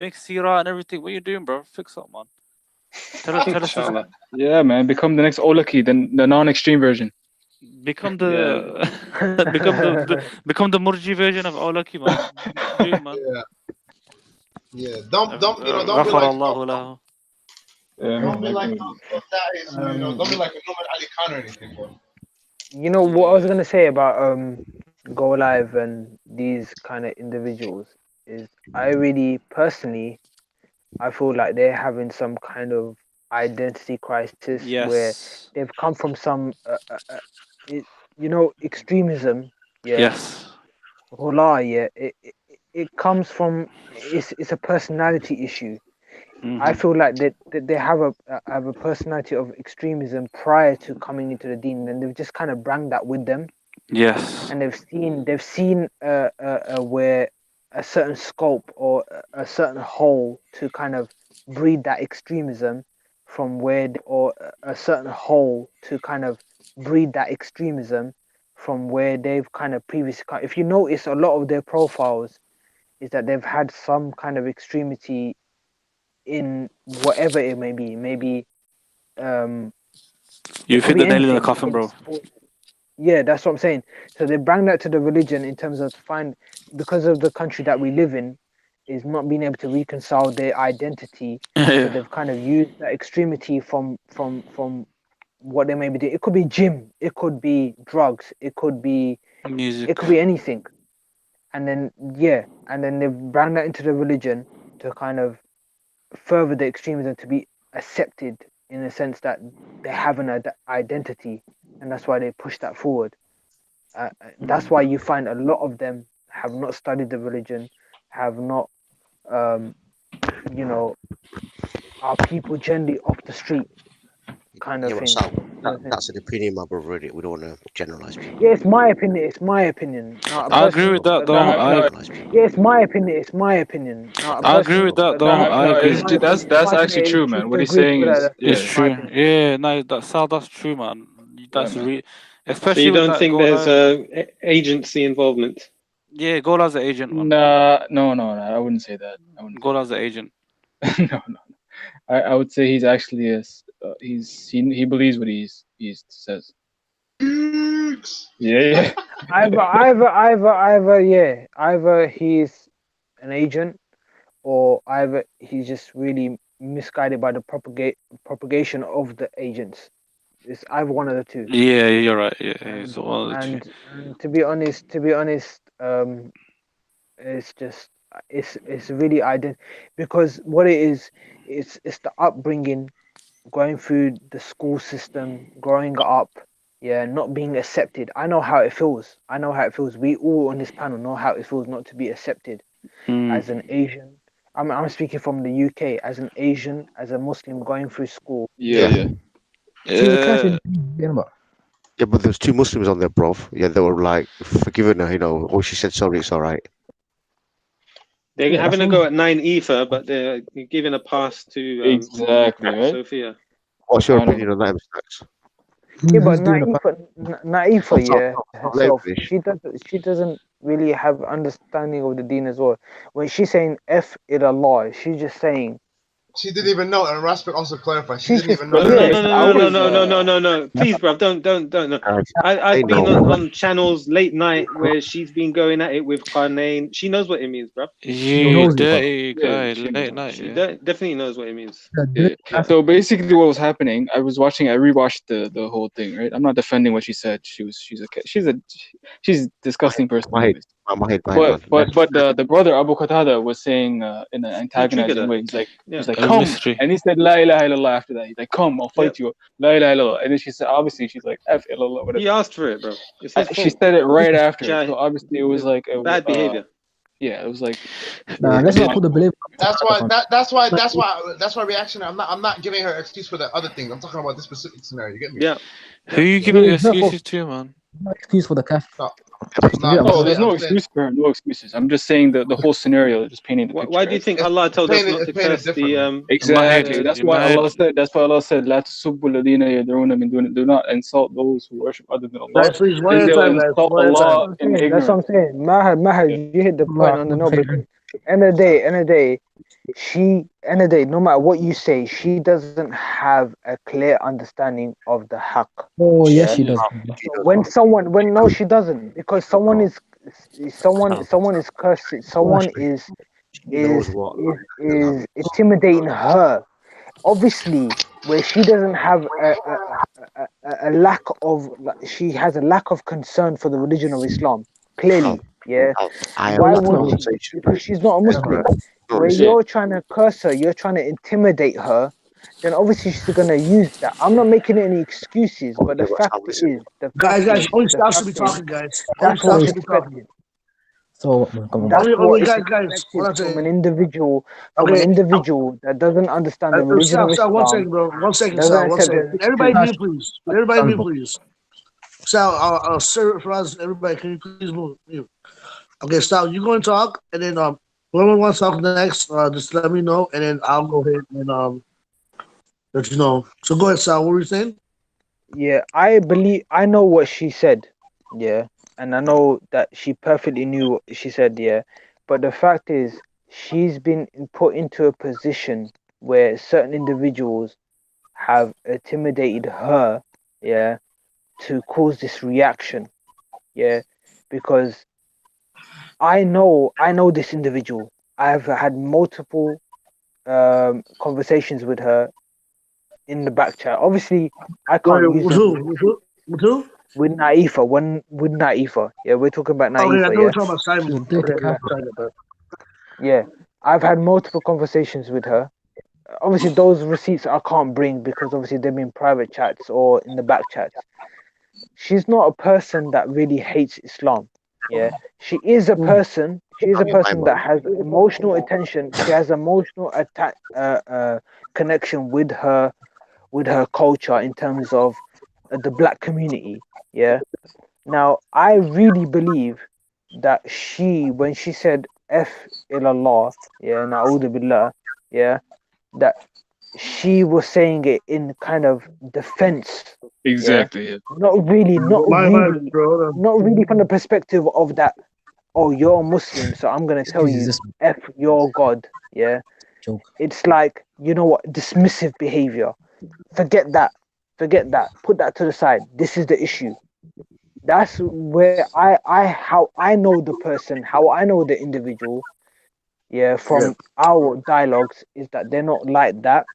Make sirah and everything. What you doing, bro? Fix up, man. Tell us. Inshallah. Yeah, man. Become the next Olaki, the non-extreme version. Become the become the Murji version of Aulaki, man. What you doing, man? Yeah. Don't don't be غفر like الله له. Yeah, don't be man. like that is don't be like a Norman Ali Khan or anything, bro. You know what I was gonna say about Go Live and these kind of individuals is I really personally I feel like they're having some kind of identity crisis where Yes. they've come from some extremism. Yeah, Yes. Hola, yeah, it comes from it's a personality issue. I feel like that they have a personality of extremism prior to coming into the deen, and they've just kind of bring that with them, Yes. and they've seen where a certain scope or a certain hole to kind of breed that extremism from where or a certain hole to kind of breed that extremism from where they've kind of previously. If you notice, a lot of their profiles is that they've had some kind of extremity in whatever it may be. Maybe You it could hit be the nail in the anything. coffin, bro. Yeah, that's what I'm saying. So they bring that to the religion in terms of because of the country that we live in is not being able to reconcile their identity. So they've kind of used that extremity from what they may be doing. It could be gym, it could be drugs, it could be Music. anything. And then they've brought that into the religion to kind of further the extremism to be accepted in the sense that they have an identity, and that's why they push that forward. That's why you find a lot of them have not studied the religion, have not, are people generally off the street kind of thing. That's an opinion, my brother. Really. We don't want to generalize people. Yeah, it's my opinion. It's my opinion. I agree with that, though. Yeah, it's my opinion. It's my opinion. I agree with that, though. I agree. That's actually true, man. What he's saying is it's true. Yeah, no, that's true, man. That's especially. So you don't with think there's agency involvement? Yeah, Gola as the agent, man. No, I wouldn't say that. Gola as the agent. No. I would say he's actually he believes what he says. Yeah. Either he's an agent, or either he's just really misguided by the propagation of the agents. It's either one of the two. Yeah, you're right. Yeah, it's one of the two. And to be honest, it's just it's really because what it is, it's the upbringing, going through the school system, growing up, not being accepted. I know how it feels. We all on this panel know how it feels not to be accepted as an Asian. I'm speaking from the UK, as an Asian, as a Muslim going through school. Yeah, but there's two Muslims on there, bro. Yeah, they were like forgiving her. Oh, she said sorry. It's all right. They're having a go at 9 ether, but they're giving a pass to exactly right? Sophia. What's your opinion on that, Mr. Yeah, but Naifa, herself, she doesn't really have understanding of the deen as well. When she's saying F ilallah, she's just saying. She didn't even know, and Raspect also clarified. She didn't even know. No. Please, bro, don't. No. I've been on channels late night where she's been going at it with Kharnain. She knows what it means, bro. You dirty guy, late night. She definitely knows what it means. So basically, what was happening? I rewatched the whole thing. Right, I'm not defending what she said. She's a disgusting person. But the brother Abu Qatada was saying in an antagonizing way. He's like, come, and he said La ilaha illallah after that. He's like, come, I'll fight you. La ilaha illallah. And then she's like F illallah. Whatever. He asked for it, bro. She said it right after. So obviously it was like bad behavior. Yeah, it was like. Let's not put the blame. That's why reaction. I'm not giving her excuse for the other thing. I'm talking about this specific scenario. You get me? Yeah. Who are you giving excuses to, man? No excuse for the calf. There's no excuse for her. No excuses. I'm just saying the whole scenario, just painting the picture. Why do you think Allah told us not to curse the Exactly. That's why Allah said, "La tasubbu alladhina yad'una min duni." Do not insult those who worship other than Allah. That's what I'm saying. Maher, you hit the point on the nose. end of the day, no matter what you say, she doesn't have a clear understanding of the haqq. Oh yes, Yeah. she does. So when no, she doesn't, because someone is cursing, someone is intimidating her. Obviously, where she doesn't have a lack of, she has a lack of concern for the religion of Islam. Clearly, yeah. Why would she? Because she's not a Muslim. Where you're trying to curse her, you're trying to intimidate her, then obviously she's gonna use that. I'm not making any excuses, but the fact is, guys, only Sal should be talking, guys. Only that's Sal what's should be talking. expected. So come on. That's Only what is guys. Hold on a expected from second. an individual, Okay. that doesn't understand the religion of Sal, Islam. 1 second, bro. 1 second, Doesn't Sal. 1 accept second. the Everybody truth. mute, please. Everybody mute, please. Sal, sir, for us, everybody, can you please mute? Okay, Sal, you go and talk, and then whoever wants to talk next, just let me know, and then I'll go ahead and let you know. So go ahead, Sal. What were you saying? Yeah, I know what she said. Yeah, and I know that she perfectly knew what she said. Yeah, but the fact is, she's been put into a position where certain individuals have intimidated her. Yeah, to cause this reaction. Yeah, because I know this individual. I've had multiple conversations with her in the back chat. Obviously, I Go ahead. can't use With them who? With who? with Naifa. With Naifa. Yeah, we're talking about Okay, I Naifa. know we're Yeah, talking about Simon. Okay, yeah. I've had multiple conversations with her. Obviously, those receipts I can't bring because obviously they've been private chats or in the back chats. She's not a person that really hates Islam. Yeah, she is a person. She is a person that has emotional attention. She has emotional connection with her culture in terms of the black community. Yeah. Now, I really believe that when she said "F ilallah," yeah, na'udhu billah, yeah, that she was saying it in kind of defense. Exactly. Yeah, not really, bro. not really from the perspective of that. Oh, you're a Muslim, so I'm gonna tell you Excuses, "F your God." Yeah, joke. it's like, you know what, dismissive behavior. Forget that. Forget that. Put that to the side. This is the issue. That's where how I know the person, how I know the individual, yeah, from our dialogues, is that they're not like that,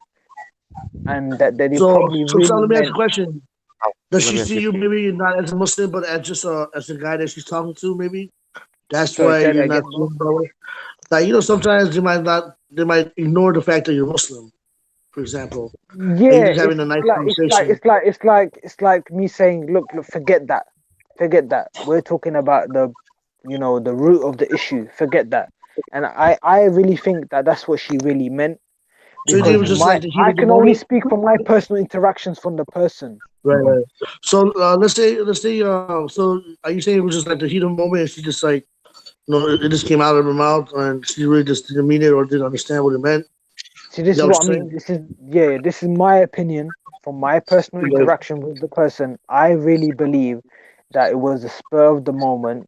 and that they probably So really let me ask you a meant. question. Does she Let me ask see you. you maybe not as a Muslim, but as just as a guy that she's talking to? Maybe that's Sorry, why say that you're again, not bro. doing that. Like sometimes they might ignore the fact that you're Muslim, for example, and you're Yeah, just having a nice conversation. it's like me saying, look, forget that, We're talking about the root of the issue. Forget that, and I really think that that's what she really meant, So you think it because was just like the heat I of the can only moment, speak from my personal interactions from the person. right? So let's say, so are you saying it was just like the heat of the moment, and she just like, it just came out of her mouth, and she really just didn't mean it or didn't understand what it meant? See, this Is that is what what I you're mean. saying? This is my opinion from my personal interaction with the person. I really believe that it was a spur of the moment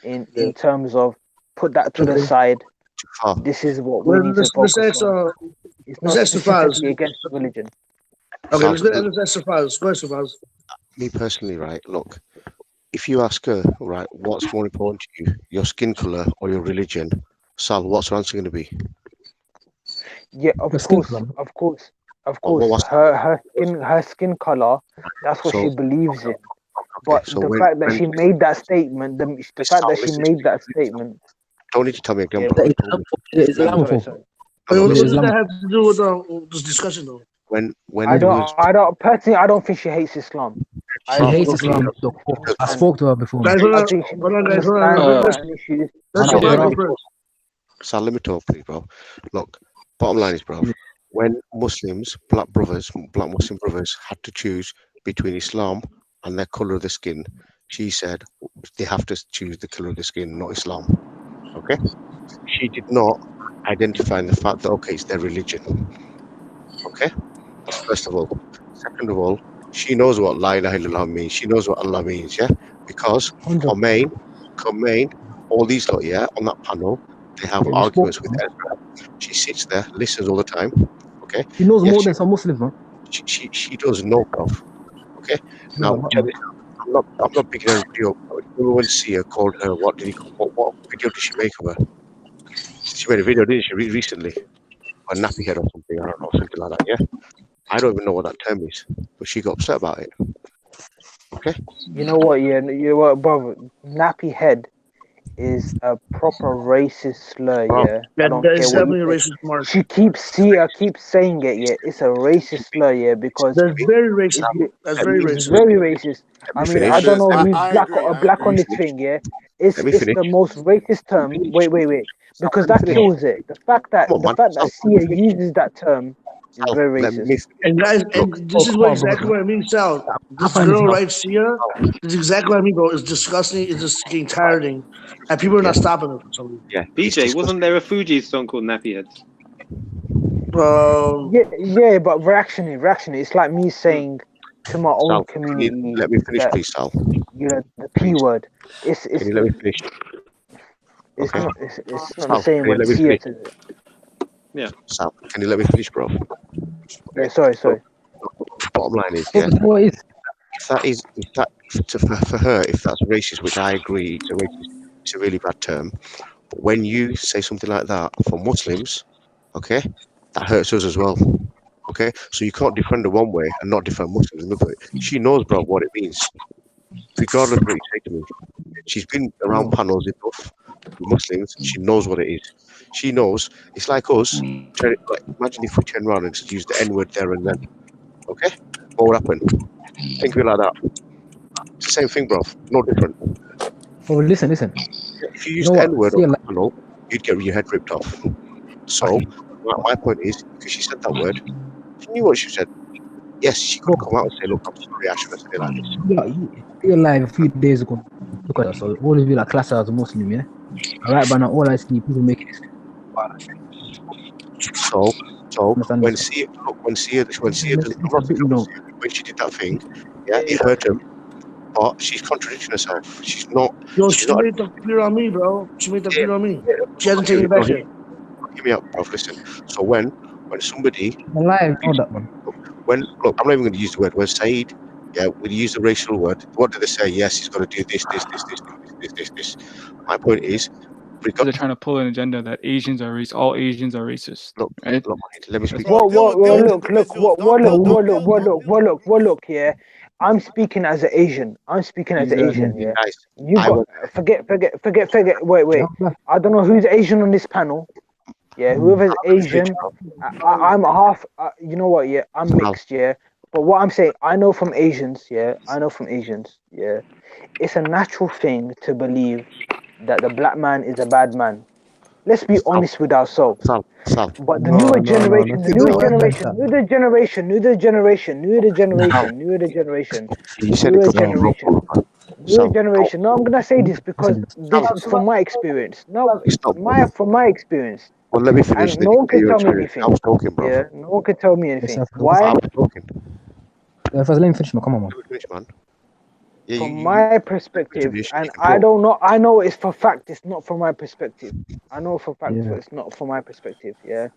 Yeah. in terms of put that to the Okay. side. Oh, This is what we Well, need to let's focus ask on. It's let's not ask Safaz. specifically against religion. Okay, Sal, let's ask Safaz. Go ahead, Safaz. me personally, right? Look, if you ask her, right, what's more important to you, your skin color or your religion? Sal, what's her answer going to be? Yeah, The skin color. of What course. was Her skin color. That's what she so? believes in. Okay, But so the when fact that she made that statement, the fact Sal, that she listen, made that statement. don't need to tell me again, Yeah. bro. You told me. Is When Islamophobe. no, no, What She's listen. does that Islamophobe. have to do with this discussion, though? When I it was don't personally. I don't think she hates Islam. She I Sal, hates think she Islam. So I because understands. spoke to her before. Guys, I think she hold on, guys. understands Uh, certain issues. Let Sal, Shabazz let go me first. Sal, let me talk, please, bro. Look, bottom line is, bro, when Muslims, black Muslim brothers, had to choose between Islam and their color of the skin, she said they have to choose the color of the skin, not Islam. Okay, she did not identify in the fact that okay, it's their religion. Okay, first of all. Second of all, she knows what La ilaha illallah means. She knows what Allah means, yeah? Because 100%. Khomein, all these lot, yeah, on that panel, They have arguments with Ezra. She sits there, listens all the time. Okay. She knows Yes, more than some Muslims, man. She does know, bro. Okay. Now, I'm not picking her video. Everyone see her, called her. What video did she make of her? She made a video, didn't she, recently? A nappy head or something. I don't know, something like that. Yeah. I don't even know what that term is, but she got upset about it. Okay. You know what? Yeah, you know what, brother? Nappy head is a proper racist slur. Bro, Yeah, I don't That care is what you definitely a say. racist mark. She keeps saying it. Yeah, it's a racist slur. Yeah, because That's very racist. That's very it's racist. very racist. let I me mean, finish. I don't know who's I black agree. or I black on agree. this thing. Yeah, it's Let me it's finish. the most racist term. Wait, because that finish. kills it. The fact that Come on, man. Sia uses that term is Sal, very let racist. me finish. And guys, Look, and this is what exactly what I mean, Sal. This girl right here, this is exactly what I mean, bro. It's disgusting. It's just getting tiring, and people are not stopping it for some reason. yeah, it's BJ, wasn't disgusting. there a Fuji song called Nappy Heads? Yeah, but reactionary. It's like me saying to my own Sal, community let me finish, that, please, Sal. you know, the P Please. word. It's Can you let me finish? it's Okay. not it's not Sal, the same can you when let me Sia finish? says it. Yeah. Sal, can you let me finish, bro? Yeah, sorry. Bottom line is, yeah, What is? if that for her, if that's racist, which I agree, it's a really bad term. But when you say something like that for Muslims, okay, that hurts us as well. Okay, so you can't defend her one way and not defend Muslims another way. She knows, bro, what it means, regardless of what you say to me. She's been around panels enough with Muslims. She knows what it is. She knows. It's like us. Like, imagine if we turn around and just use the N word there and then. Okay, what would happen? Think of it like that. It's the same thing, bro. No different. Oh, listen. If you You use know the what? N word See, on like, the panel, you'd get your head ripped off. So my point is, because she said that word, she knew what she said. Yes, she could come out and say, "Look, I'm sorry, I shouldn't say it like this." you're live a few days ago. Look at us. So all of you like class as a Muslim, yeah. All right, but now all I see people making this. So Understand when this? Sia, look, when Sia does, I'm It's a not bit, saying about Sia, when she did that thing, yeah, it hurt him, but she's contradicting herself. She's not. Yo, She's she not. made the clear on me, bro. She made the Yeah, clear on me. yeah, She hasn't no, taken it back yet. hear me out, bro. Listen. So when somebody, alive, know that one. when look, I'm not even going to use the word. When Said, yeah, we use the racial word. What do they say? Yes, he's got to do this. My point is, They're trying to pull an agenda that Asians are all Asians are racist. look, Right? let me speak. What Deal with look individuals. look here. I'm speaking as an Asian. Yeah. Guys, You I got went. forget. Wait. I don't know who's Asian on this panel. Yeah, whoever's Asian, I'm half. You know what? Yeah, I'm mixed. Yeah, but what I'm saying, I know from Asians. Yeah, Yeah, it's a natural thing to believe that the black man is a bad man. Let's be honest with ourselves. Sal. But the No. You said it could be wrong. newer Sal, generation. No, I'm gonna say this because this is from my experience. No, it's not. from my experience, Well, let me finish. and Then no you one can get can your tell me experience. I anything. was talking, bro. Yeah, no one can tell me anything. Why? I was talking. First, let me finish, man. Come on, man. Let me finish, man. Yeah, From my perspective, you and can I talk. don't know. I know it's for fact. It's not from my perspective. I know for fact Yeah. it's not from my perspective. Yeah,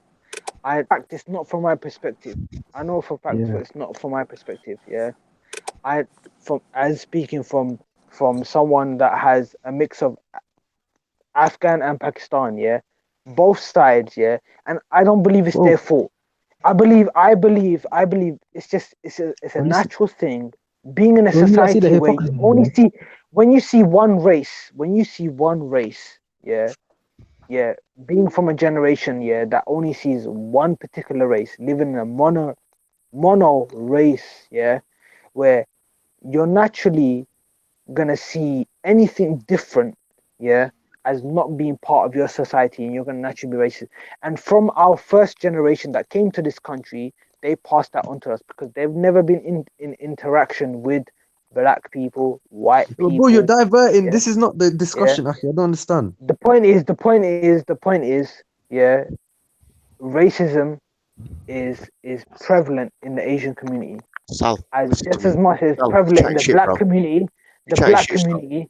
it's not from my perspective. I know for fact Yeah. it's not from my perspective. Yeah, from as speaking from someone that has a mix of Afghan and Pakistan. Yeah, both sides. Yeah, and I don't believe it's their fault. I believe it's a natural thing being in a When you see the society where you hypocrisy, only yeah? see when you see one race, yeah, being from a generation, yeah, that only sees one particular race, living in a mono race, yeah, where you're naturally gonna see anything different, yeah, as not being part of your society, and you're gonna naturally be racist. And from our first generation that came to this country, they passed that on to us because they've never been in interaction with black people, white people. Bro, you're diverting. Yeah, This is not the yeah. discussion, Aki. I don't understand. The point is, yeah, racism is prevalent in the Asian community Sal, as listen to just me. as much as Sal, you're prevalent in chatting the shit, black bro. community. You're chatting shit, Sal.